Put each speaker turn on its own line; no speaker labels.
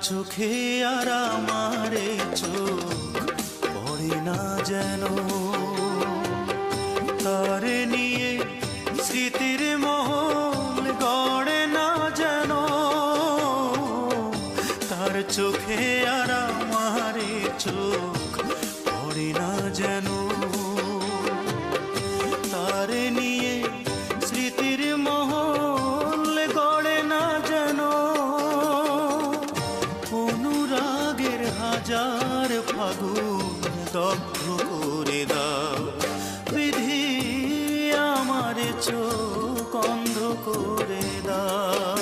চোখে আর আমারে চোখ পড়ে না যেন, তারে নিয়ে স্মৃতির মহল গড়ে না যেন। তার চোখে আর আমারে চোখ পড়ে না যেন, তারে নিয়ে স্মৃতির মহল গড়ে না যেন। অনুরাগের হাজার ফাগুন দগ্ধ করে দাও বিধি, আমার চোখ অন্ধ করে দাও।